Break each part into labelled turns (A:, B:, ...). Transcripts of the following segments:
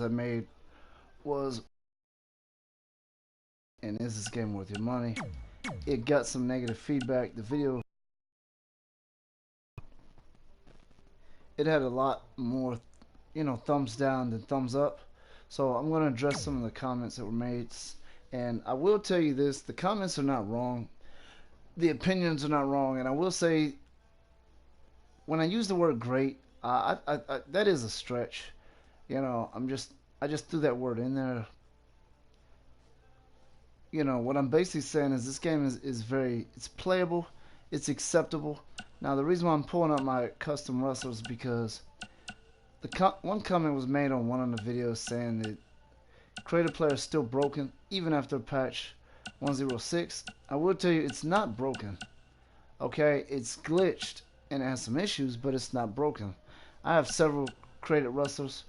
A: I made was, and is this game worth your money? It got some negative feedback. The video, it had a lot more, thumbs down than thumbs up. So I'm going to address some of the comments that were made. And I will tell you this, the comments are not wrong. The opinions are not wrong. And I will say, when I use the word great, that is a stretch. I just threw that word in there. What I'm basically saying is this game is it's playable, it's acceptable. Now, the reason why I'm pulling up my custom wrestlers is because one comment was made on one of the videos saying that creative player is still broken even after patch 106. I will tell you it's not broken. Okay, it's glitched and it has some issues, but it's not broken. I have several creative wrestlers.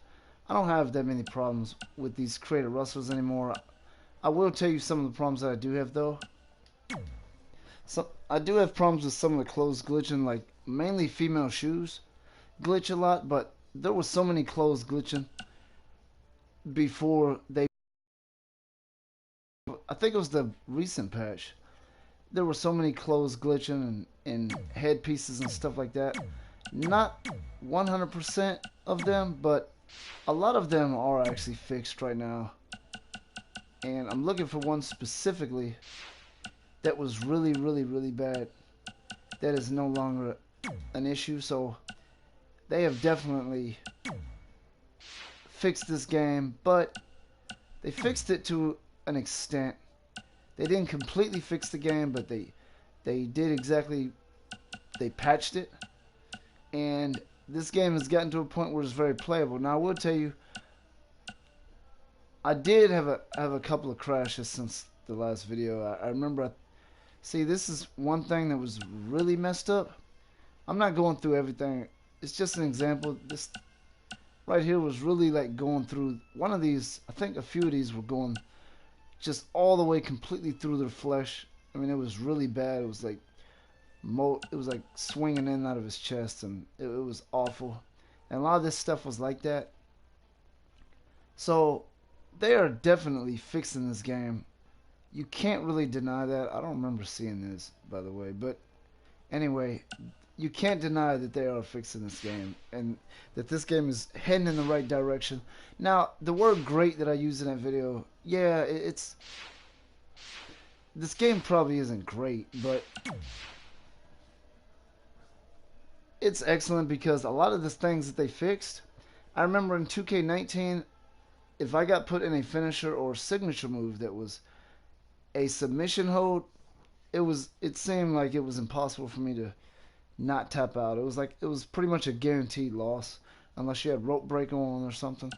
A: I don't have that many problems with these creative wrestlers anymore. I will tell you some of the problems that I do have though. So I do have problems with some of the clothes glitching, like mainly female shoes glitch a lot, but there were so many clothes glitching before they, I think it was the recent patch. There were so many clothes glitching and headpieces and stuff like that. Not 100% of them, but a lot of them are actually fixed right now. And I'm looking for one specifically that was really, really, really bad. That is no longer an issue. So they have definitely fixed this game, but they fixed it to an extent. They didn't completely fix the game, but they did exactly, they patched it. And this game has gotten to a point where it's very playable. Now I will tell you, I did have a couple of crashes since the last video. I remember, see, this is one thing that was really messed up. I'm not going through everything. It's just an example. This right here was really like going through one of these. I think a few of these were going just all the way completely through their flesh. I mean, it was really bad. It was like swinging in and out of his chest, and it was awful. And a lot of this stuff was like that. So they are definitely fixing this game. You can't really deny that. I don't remember seeing this, by the way, but anyway, you can't deny that they are fixing this game and that this game is heading in the right direction. Now, the word great that I used in that video, yeah, it's this game probably isn't great, but it's excellent because a lot of the things that they fixed, I remember in 2K19, if I got put in a finisher or signature move that was a submission hold, it seemed like it was impossible for me to not tap out. It was pretty much a guaranteed loss unless you had rope break on or something.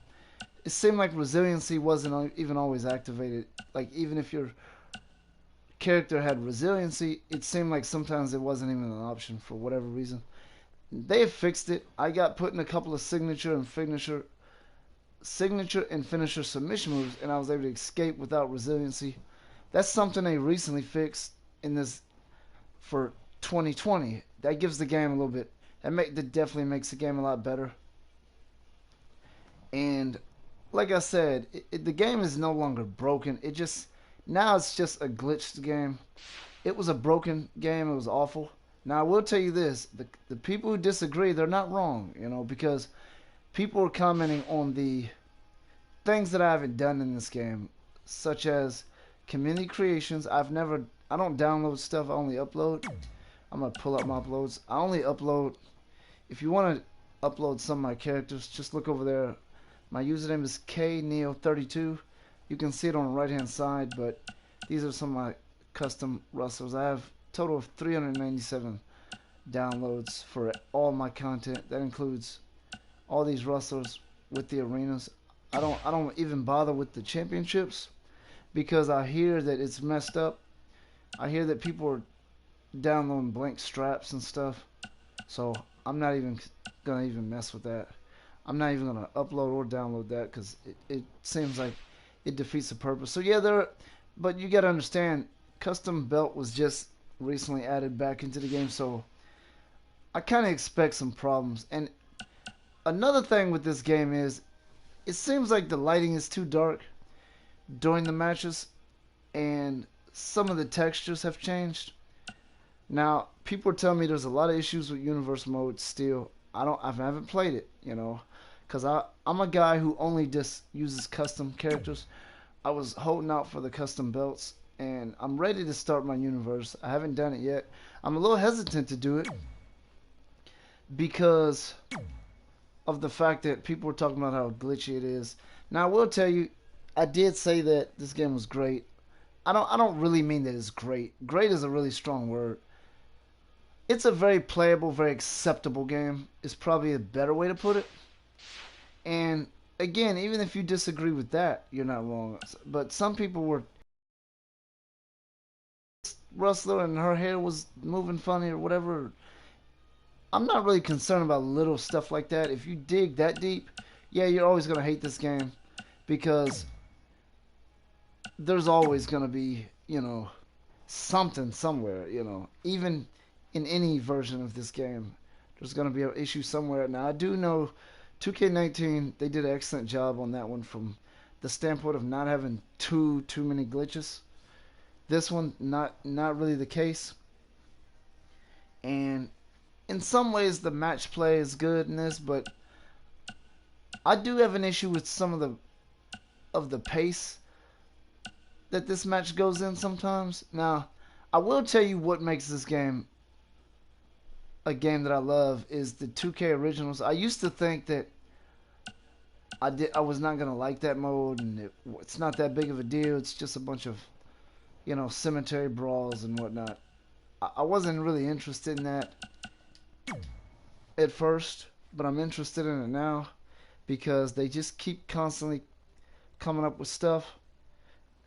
A: It seemed like resiliency wasn't even always activated. Like even if your character had resiliency, it seemed like sometimes it wasn't even an option for whatever reason. They have fixed it. I got put in a couple of signature and finisher submission moves, and I was able to escape without resiliency. That's something they recently fixed in this for 2020. That gives the game a little bit. That definitely makes the game a lot better. And like I said, the game is no longer broken. Now it's just a glitched game. It was a broken game. It was awful. Now I will tell you this: the people who disagree, they're not wrong. Because people are commenting on the things that I haven't done in this game, such as community creations. I don't download stuff. I only upload. I'm gonna pull up my uploads. I only upload. If you want to upload some of my characters, just look over there. My username is kneo32. You can see it on the right hand side, but these are some of my custom wrestlers. I have a total of 397 downloads for all my content. That includes all these wrestlers with the arenas. I don't even bother with the championships because I hear that it's messed up. I hear that people are downloading blank straps and stuff. So I'm not even gonna mess with that. I'm not even gonna upload or download that because it seems like it defeats the purpose. So yeah, but you gotta understand, custom belt was just recently added back into the game, so I kind of expect some problems. And another thing with this game is it seems like the lighting is too dark during the matches, and some of the textures have changed. Now, people are telling me there's a lot of issues with Universe Mode still. I haven't played it, because I'm a guy who only just uses custom characters. I was holding out for the custom belts, and I'm ready to start my universe. I haven't done it yet. I'm a little hesitant to do it because of the fact that people were talking about how glitchy it is. Now, I will tell you, I did say that this game was great. I don't really mean that it's great. Great is a really strong word. It's a very playable, very acceptable game. Is probably a better way to put it. And again, even if you disagree with that, you're not wrong. But some people were wrestler and her hair was moving funny or whatever. I'm not really concerned about little stuff like that. If you dig that deep, yeah, you're always gonna hate this game because there's always gonna be, something somewhere, even in any version of this game, there's gonna be an issue somewhere. Now I do know 2K19 they did an excellent job on that one from the standpoint of not having too many glitches. This one not really the case, and in some ways the match play is good in this, but I do have an issue with some of the pace that this match goes in sometimes. Now, I will tell you what makes this game a game that I love is the 2K originals. I used to think that I was not gonna like that mode, and it's not that big of a deal. It's just a bunch of cemetery brawls and whatnot. I wasn't really interested in that at first, but I'm interested in it now because they just keep constantly coming up with stuff.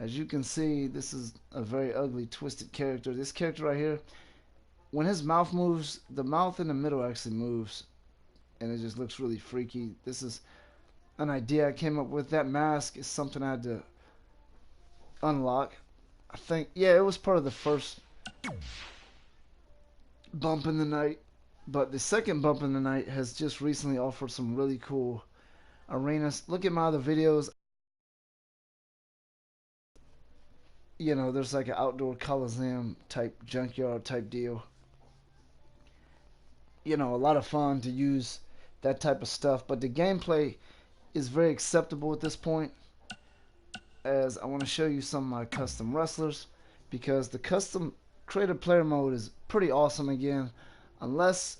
A: As you can see, this is a very ugly, twisted character. This character right here, when his mouth moves, the mouth in the middle actually moves, and it just looks really freaky. This is an idea I came up with. That mask is something I had to unlock. I think, yeah, it was part of the first bump in the night. But the second bump in the night has just recently offered some really cool arenas. Look at my other videos. There's like an outdoor coliseum type junkyard type deal. A lot of fun to use that type of stuff. But the gameplay is very acceptable at this point. As I want to show you some of my custom wrestlers, because the custom creative player mode is pretty awesome again. Unless,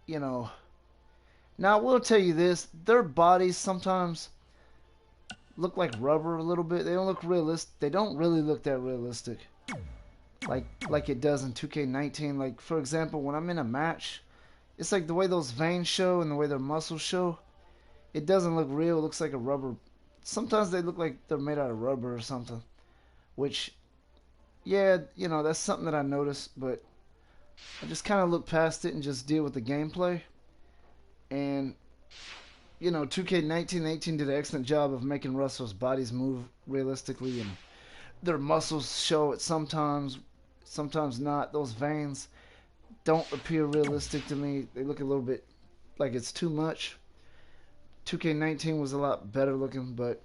A: now I will tell you this, their bodies sometimes look like rubber a little bit. They don't look realistic. They don't really look that realistic. Like it does in 2K19. Like, for example, when I'm in a match, it's like the way those veins show and the way their muscles show. It doesn't look real. It looks like a rubber. Sometimes they look like they're made out of rubber or something. Which, yeah, that's something that I noticed. But I just kind of look past it and just deal with the gameplay. And 2K19-18 did an excellent job of making wrestlers' bodies move realistically, and their muscles show it sometimes not. Those veins don't appear realistic to me. They look a little bit like it's too much. 2K19 was a lot better looking, but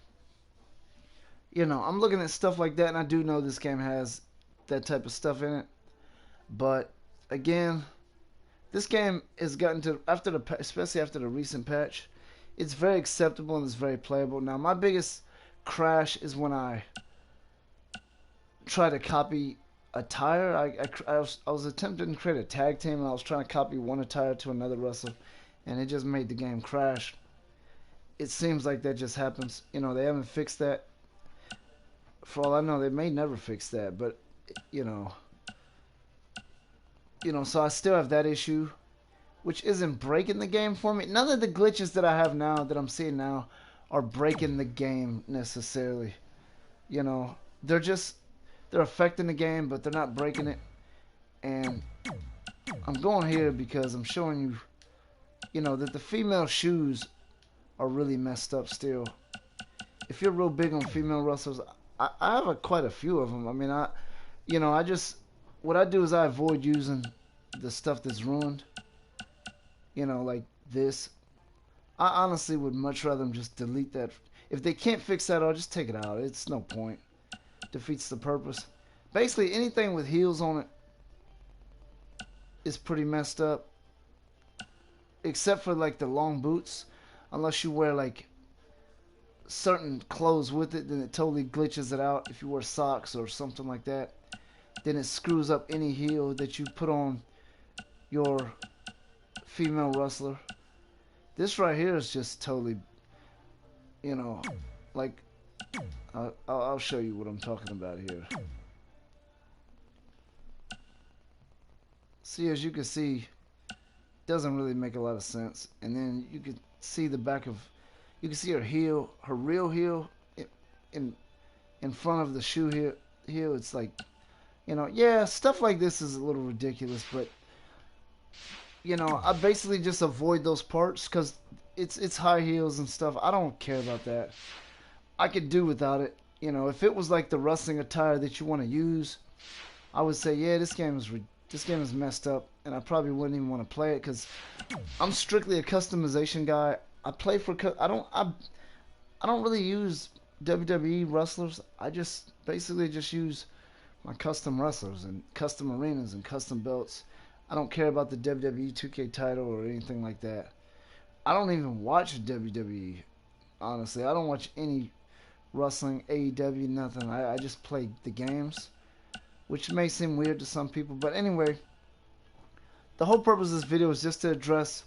A: I'm looking at stuff like that, and I do know this game has that type of stuff in it. But again, this game has gotten to especially after the recent patch, it's very acceptable and it's very playable. Now, my biggest crash is when I try to copy attire. I was attempting to create a tag team, and I was trying to copy one attire to another wrestler, and it just made the game crash. It seems like that just happens. They haven't fixed that. For all I know, they may never fix that, but so I still have that issue, which isn't breaking the game for me. None of the glitches that I have now, that I'm seeing now, are breaking the game necessarily. They're affecting the game, but they're not breaking it. And I'm going here because I'm showing you, that the female shoes are really messed up still. If you're real big on female wrestlers, I have quite a few of them. I mean, what I do is I avoid using the stuff that's ruined. Like this. I honestly would much rather them just delete that. If they can't fix that, I'll just take it out. It's no point. Defeats the purpose. Basically, anything with heels on it is pretty messed up, except for like the long boots. Unless you wear like certain clothes with it, then it totally glitches it out. If you wear socks or something like that, then it screws up any heel that you put on your female wrestler. This right here is just totally, you know, like, I'll show you what I'm talking about here. See, as you can see, doesn't really make a lot of sense. And then you can see the back of, you can see her heel, her real heel, in in front of the shoe here. Heel, it's like, yeah, stuff like this is a little ridiculous, but I basically just avoid those parts because it's high heels and stuff. I don't care about that. I could do without it. If it was like the wrestling attire that you want to use, I would say, yeah, this game is messed up, and I probably wouldn't even want to play it because I'm strictly a customization guy. I play for I don't really use WWE wrestlers. I just basically just use my custom wrestlers and custom arenas and custom belts. I don't care about the WWE 2K title or anything like that. I don't even watch WWE. Honestly, I don't watch any wrestling, AEW, nothing. I just play the games, which may seem weird to some people. But anyway, the whole purpose of this video is just to address,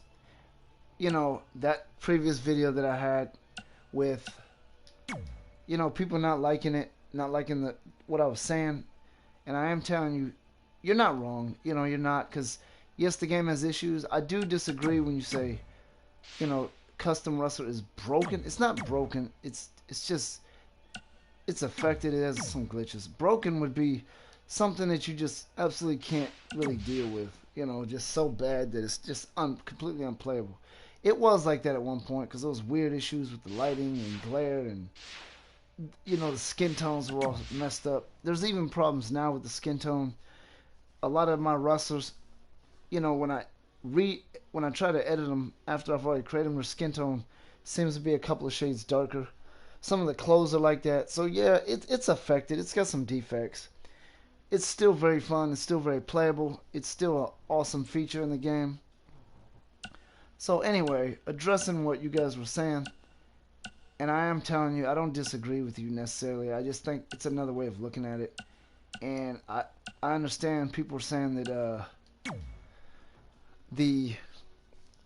A: that previous video that I had with, people not liking it, not liking what I was saying. And I am telling you, you're not wrong. You're not, because yes, the game has issues. I do disagree when you say, custom wrestler is broken. It's not broken. It's just, it's affected. It has some glitches. Broken would be something that you just absolutely can't really deal with. Just so bad that it's just completely unplayable. It was like that at one point because there was weird issues with the lighting and glare, and the skin tones were all messed up. There's even problems now with the skin tone. A lot of my wrestlers, when I try to edit them after I've already created them, their skin tone seems to be a couple of shades darker. Some of the clothes are like that. So yeah, it's affected. It's got some defects. It's still very fun. It's still very playable. It's still an awesome feature in the game. So anyway, addressing what you guys were saying, and I am telling you, I don't disagree with you necessarily. I just think it's another way of looking at it. And I understand people are saying that the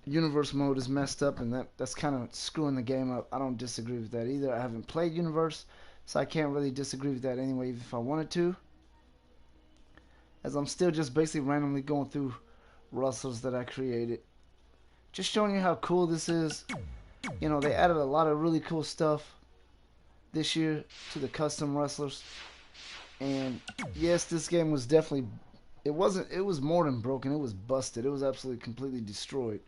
A: universe mode is messed up and that's kind of screwing the game up. I don't disagree with that either. I haven't played universe, so I can't really disagree with that anyway, even if I wanted to, as I'm still just basically randomly going through wrestlers that I created, just showing you how cool this is. They added a lot of really cool stuff this year to the custom wrestlers. And yes, this game was definitely, it was more than broken. It was busted. It was absolutely completely destroyed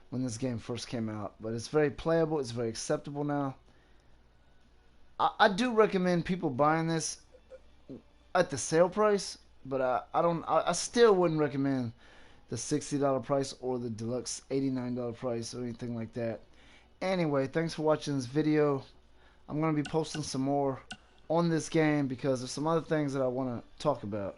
A: when this game first came out. But it's very playable. It's very acceptable now. I do recommend people buying this at the sale price, but I still wouldn't recommend the $60 price or the deluxe $89 price or anything like that. Anyway, thanks for watching this video. I'm going to be posting some more on this game because there's some other things that I want to talk about.